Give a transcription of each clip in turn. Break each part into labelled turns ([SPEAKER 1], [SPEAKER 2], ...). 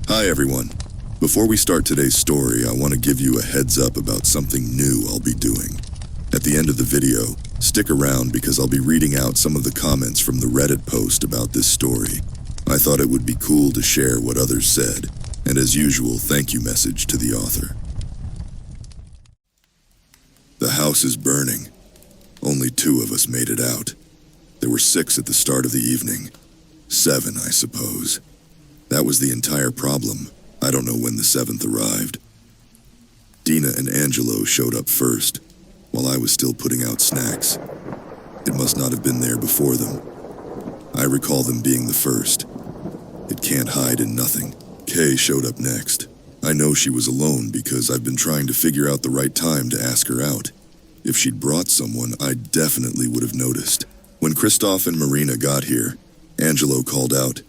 [SPEAKER 1] Hi everyone. Before we start today's story, I want to give you a heads up about something new I'll be doing. At the end of the video, stick around because I'll be reading out some of the comments from the Reddit post about this story. I thought it would be cool to share what others said, and as usual, thank you message to the author. The house is burning. Only 2 of us made it out. There were 6 at the start of the evening. 7, I suppose. That was the entire problem. I don't know when the 7th arrived. Dina and Angelo showed up first, while I was still putting out snacks. It must not have been there before them. I recall them being the first. It can't hide in nothing. Kay showed up next. I know she was alone because I've been trying to figure out the right time to ask her out. If she'd brought someone, I definitely would have noticed. When Christoph and Marina got here, Angelo called out,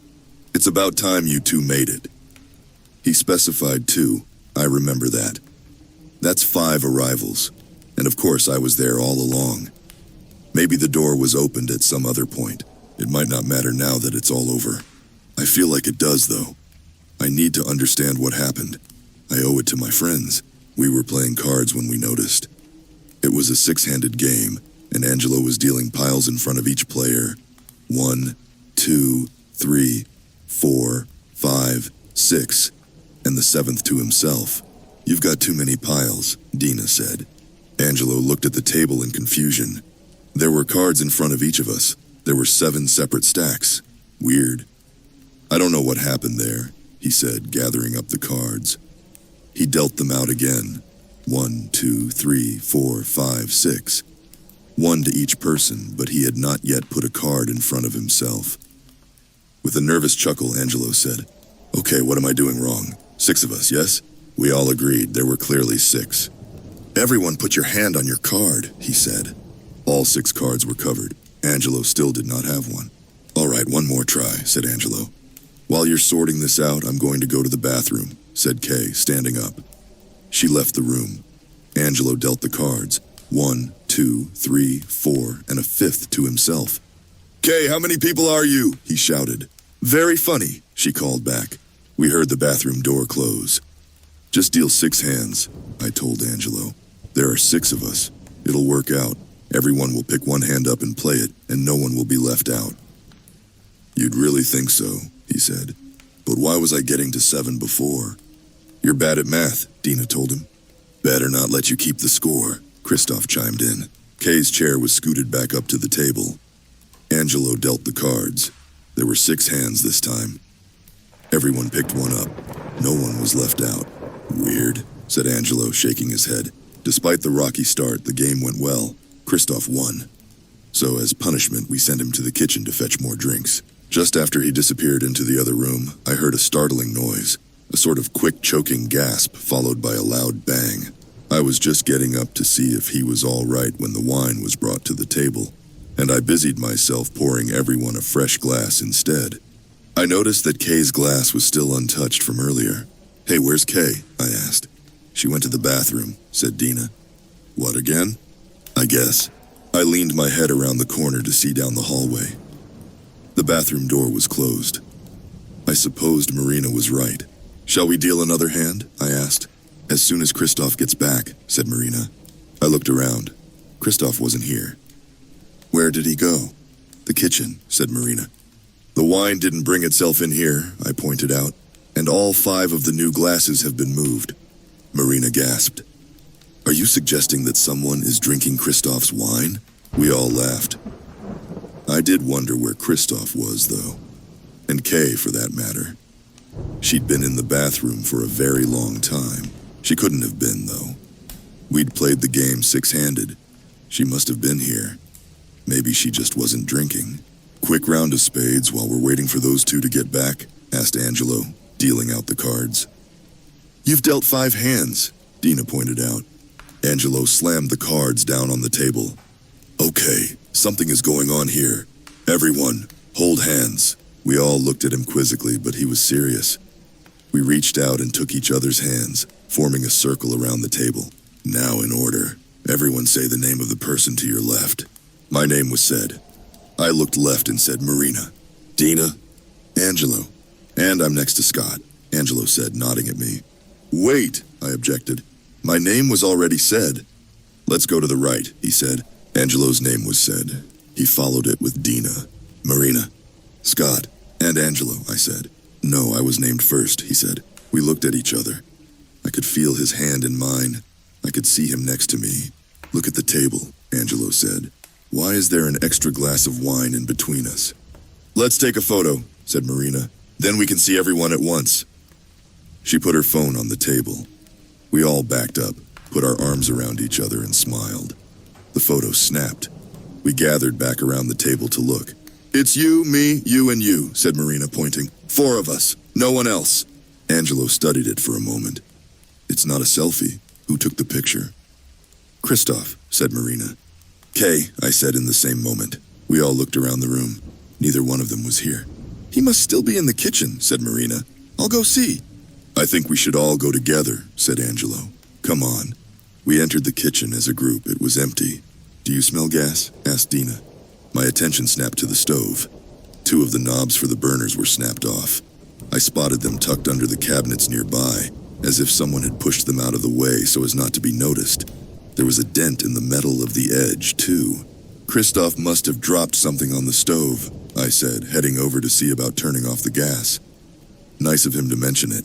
[SPEAKER 1] "It's about time you 2 made it." He specified 2, I remember that. That's 5 arrivals, and of course I was there all along. Maybe the door was opened at some other point. It might not matter now that it's all over. I feel like it does, though. I need to understand what happened. I owe it to my friends. We were playing cards when we noticed. It was a 6-handed game, and Angelo was dealing piles in front of each player. 1, 2, 3, 4, 5, 6, and the 7th to himself. "You've got too many piles," Dina said. Angelo looked at the table in confusion. There were cards in front of each of us. There were 7 separate stacks. Weird. "I don't know what happened there," he said, gathering up the cards. He dealt them out again. 1, 2, 3, 4, 5, 6. 1 to each person, but he had not yet put a card in front of himself. With a nervous chuckle, Angelo said, "Okay, what am I doing wrong? 6 of us, yes?" We all agreed. There were clearly 6. "Everyone put your hand on your card," he said. All 6 cards were covered. Angelo still did not have one. "All right, one more try," said Angelo. "While you're sorting this out, I'm going to go to the bathroom," said Kay, standing up. She left the room. Angelo dealt the cards. 1, 2, 3, 4, and a 5th to himself. "Kay, how many people are you?" he shouted. "Very funny," she called back. We heard the bathroom door close. "Just deal 6 hands," I told Angelo. "There are 6 of us. It'll work out. Everyone will pick 1 hand up and play it, and no one will be left out." "You'd really think so," he said. "But why was I getting to 7 before?" "You're bad at math," Dina told him. "Better not let you keep the score," Christoph chimed in. Kay's chair was scooted back up to the table. Angelo dealt the cards. There were 6 hands this time. Everyone picked 1 up. No one was left out. "Weird," said Angelo, shaking his head. Despite the rocky start, the game went well. Christoph won. So as punishment, we sent him to the kitchen to fetch more drinks. Just after he disappeared into the other room, I heard a startling noise. A sort of quick choking gasp followed by a loud bang. I was just getting up to see if he was all right when the wine was brought to the table, and I busied myself pouring everyone a fresh glass instead. I noticed that Kay's glass was still untouched from earlier. "Hey, where's Kay?" I asked. "She went to the bathroom," said Dina. "What, again?" "I guess." I leaned my head around the corner to see down the hallway. The bathroom door was closed. I supposed Marina was right. "Shall we deal another hand?" I asked. "As soon as Christoph gets back," said Marina. I looked around. Christoph wasn't here. "Where did he go?" "The kitchen," said Marina. "The wine didn't bring itself in here," I pointed out, "and all 5 of the new glasses have been moved." Marina gasped. "Are you suggesting that someone is drinking Christoph's wine?" We all laughed. I did wonder where Christoph was, though. And Kay, for that matter. She'd been in the bathroom for a very long time. She couldn't have been, though. We'd played the game 6-handed. She must have been here. Maybe she just wasn't drinking. "Quick round of spades while we're waiting for those 2 to get back?" asked Angelo, dealing out the cards. "You've dealt 5 hands," Dina pointed out. Angelo slammed the cards down on the table. "Okay, something is going on here. Everyone, hold hands." We all looked at him quizzically, but he was serious. We reached out and took each other's hands, forming a circle around the table. "Now in order. Everyone say the name of the person to your left." My name was said. I looked left and said Marina, Dina, Angelo, and I'm next to Scott. Angelo said, nodding at me. Wait, I objected. My name was already said. Let's go to the right, he said. Angelo's name was said. He followed it with Dina, Marina, Scott, and Angelo, I said. No, I was named first, he said. We looked at each other. I could feel his hand in mine. I could see him next to me. Look at the table, Angelo said. Why is there an extra glass of wine in between us? Let's take a photo, said Marina. Then we can see everyone at once. She put her phone on the table. We all backed up, put our arms around each other and smiled. The photo snapped. We gathered back around the table to look. It's you, me, you, and you, said Marina, pointing. 4 of us, no one else. Angelo studied it for a moment. It's not a selfie. Who took the picture? Christoph, said Marina. Kay, I said in the same moment. We all looked around the room. Neither one of them was here. He must still be in the kitchen, said Marina. I'll go see. I think we should all go together, said Angelo. Come on. We entered the kitchen as a group. It was empty. Do you smell gas? Asked Dina. My attention snapped to the stove. 2 of the knobs for the burners were snapped off. I spotted them tucked under the cabinets nearby, as if someone had pushed them out of the way so as not to be noticed. There was a dent in the metal of the edge, too. Christoph must have dropped something on the stove, I said, heading over to see about turning off the gas. Nice of him to mention it.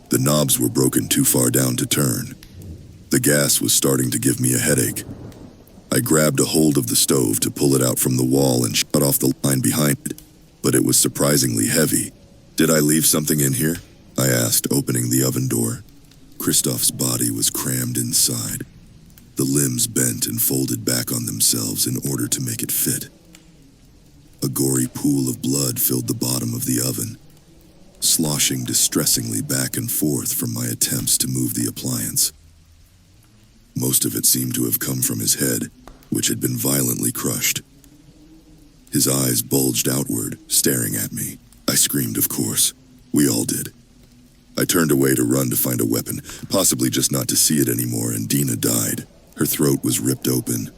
[SPEAKER 1] The knobs were broken too far down to turn. The gas was starting to give me a headache. I grabbed a hold of the stove to pull it out from the wall and shut off the line behind it, but it was surprisingly heavy. Did I leave something in here? I asked, opening the oven door. Christoph's body was crammed inside. The limbs bent and folded back on themselves in order to make it fit. A gory pool of blood filled the bottom of the oven, sloshing distressingly back and forth from my attempts to move the appliance. Most of it seemed to have come from his head, which had been violently crushed. His eyes bulged outward, staring at me. I screamed, of course. We all did. I turned away to run to find a weapon, possibly just not to see it anymore, and Dina died. Her throat was ripped open.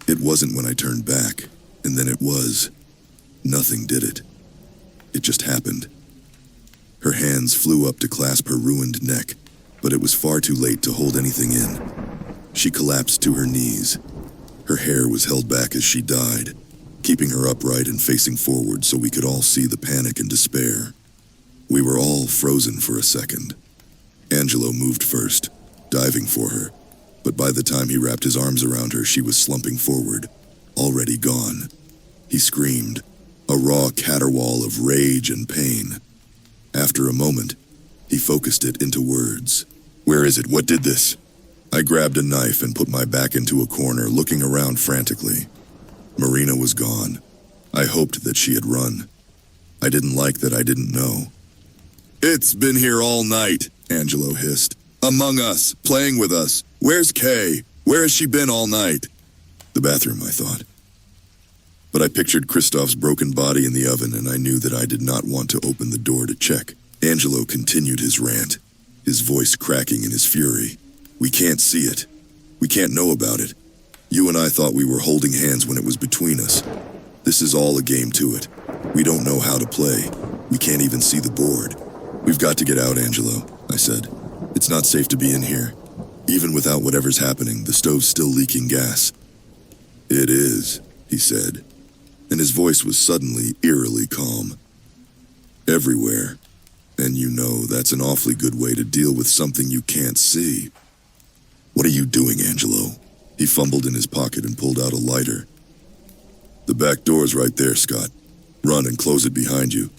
[SPEAKER 1] It wasn't when I turned back, and then it was. Nothing did it. It just happened. Her hands flew up to clasp her ruined neck, but it was far too late to hold anything in. She collapsed to her knees. Her hair was held back as she died, keeping her upright and facing forward so we could all see the panic and despair. We were all frozen for a second. Angelo moved first, diving for her, but by the time he wrapped his arms around her, she was slumping forward, already gone. He screamed, a raw caterwaul of rage and pain. After a moment, he focused it into words. Where is it? What did this? I grabbed a knife and put my back into a corner, looking around frantically. Marina was gone. I hoped that she had run. I didn't like that I didn't know. It's been here all night, Angelo hissed. Among us, playing with us. Where's Kay? Where has she been all night? The bathroom, I thought. But I pictured Christoph's broken body in the oven, and I knew that I did not want to open the door to check. Angelo continued his rant, his voice cracking in his fury. We can't see it. We can't know about it. You and I thought we were holding hands when it was between us. This is all a game to it. We don't know how to play. We can't even see the board. We've got to get out, Angelo, I said. It's not safe to be in here. Even without whatever's happening, the stove's still leaking gas. It is, he said, and his voice was suddenly eerily calm. Everywhere. And you know that's an awfully good way to deal with something you can't see. What are you doing, Angelo? He fumbled in his pocket and pulled out a lighter. The back door's right there, Scott. Run and close it behind you.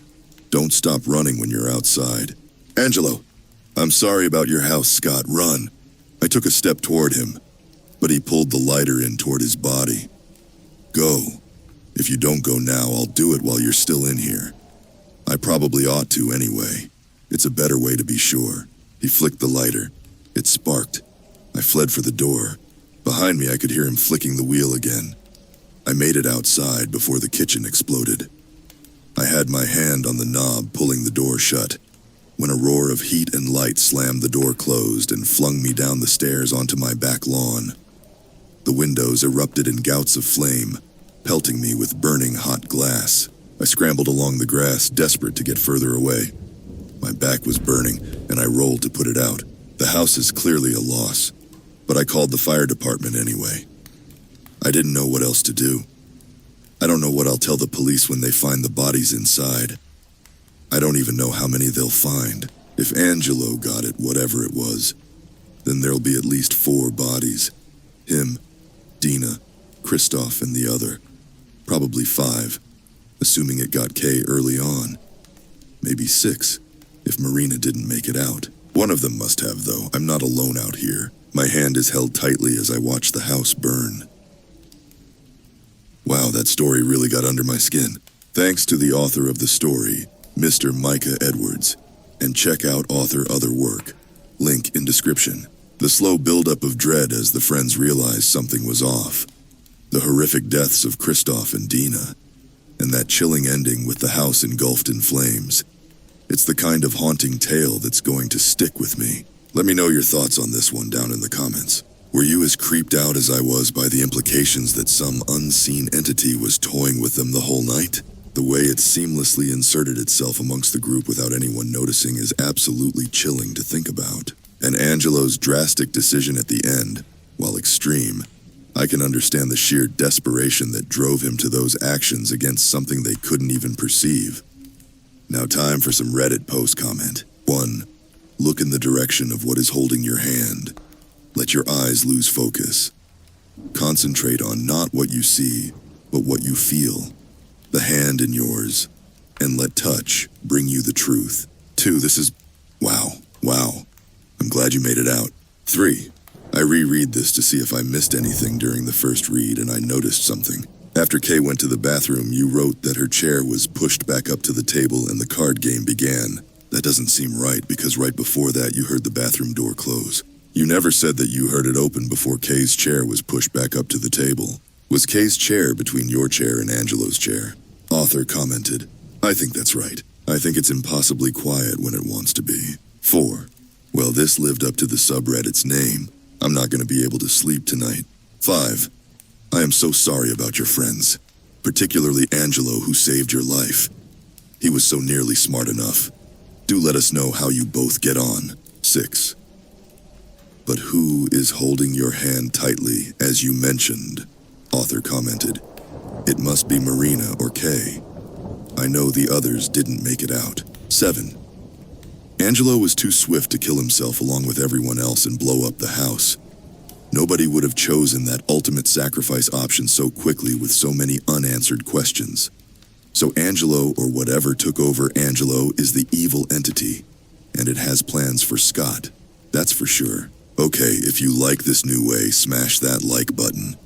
[SPEAKER 1] Don't stop running when you're outside. Angelo, I'm sorry about your house, Scott. Run. I took a step toward him, but he pulled the lighter in toward his body. Go. If you don't go now, I'll do it while you're still in here. I probably ought to anyway. It's a better way to be sure. He flicked the lighter. It sparked. I fled for the door. Behind me, I could hear him flicking the wheel again. I made it outside before the kitchen exploded. I had my hand on the knob, pulling the door shut, when a roar of heat and light slammed the door closed and flung me down the stairs onto my back lawn. The windows erupted in gouts of flame, pelting me with burning hot glass. I scrambled along the grass, desperate to get further away. My back was burning, and I rolled to put it out. The house is clearly a loss, but I called the fire department anyway. I didn't know what else to do. I don't know what I'll tell the police when they find the bodies inside. I don't even know how many they'll find. If Angelo got it, whatever it was, then there'll be at least 4 bodies. Him, Dina, Christoph, and the other. Probably 5, assuming it got Kay early on. Maybe 6, if Marina didn't make it out. One of them must have, though. I'm not alone out here. My hand is held tightly as I watch the house burn. Wow, that story really got under my skin. Thanks to the author of the story, Mr. Micah Edwards. And check out author other work. Link in description. The slow buildup of dread as the friends realized something was off. The horrific deaths of Christoph and Dina. And that chilling ending with the house engulfed in flames. It's the kind of haunting tale that's going to stick with me. Let me know your thoughts on this one down in the comments. Were you as creeped out as I was by the implications that some unseen entity was toying with them the whole night? The way it seamlessly inserted itself amongst the group without anyone noticing is absolutely chilling to think about. And Angelo's drastic decision at the end, while extreme, I can understand the sheer desperation that drove him to those actions against something they couldn't even perceive. Now time for some Reddit post comment. 1. Look in the direction of what is holding your hand. Let your eyes lose focus. Concentrate on not what you see, but what you feel. The hand in yours. And let touch bring you the truth. 2. This is... Wow. I'm glad you made it out. 3. I reread this to see if I missed anything during the first read, and I noticed something. After Kay went to the bathroom, you wrote that her chair was pushed back up to the table and the card game began. That doesn't seem right, because right before that you heard the bathroom door close. You never said that you heard it open before Kay's chair was pushed back up to the table. Was Kay's chair between your chair and Angelo's chair? Author commented, I think that's right. I think it's impossibly quiet when it wants to be. 4. Well, this lived up to the subreddit's name. I'm not going to be able to sleep tonight. 5. I am so sorry about your friends, particularly Angelo, who saved your life. He was so nearly smart enough. Do let us know how you both get on. 6. But who is holding your hand tightly, as you mentioned? Author commented. It must be Marina or Kay. I know the others didn't make it out. 7. Angelo was too swift to kill himself along with everyone else and blow up the house. Nobody would have chosen that ultimate sacrifice option so quickly with so many unanswered questions. So Angelo, or whatever took over Angelo, is the evil entity, and it has plans for Scott. That's for sure. Okay, if you like this new way, smash that like button.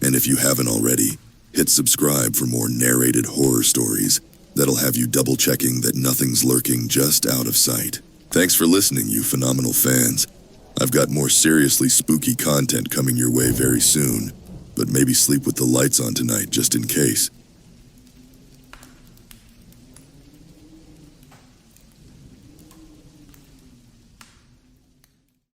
[SPEAKER 1] And if you haven't already, hit subscribe for more narrated horror stories that'll have you double-checking that nothing's lurking just out of sight. Thanks for listening, you phenomenal fans. I've got more seriously spooky content coming your way very soon, but maybe sleep with the lights on tonight just in case.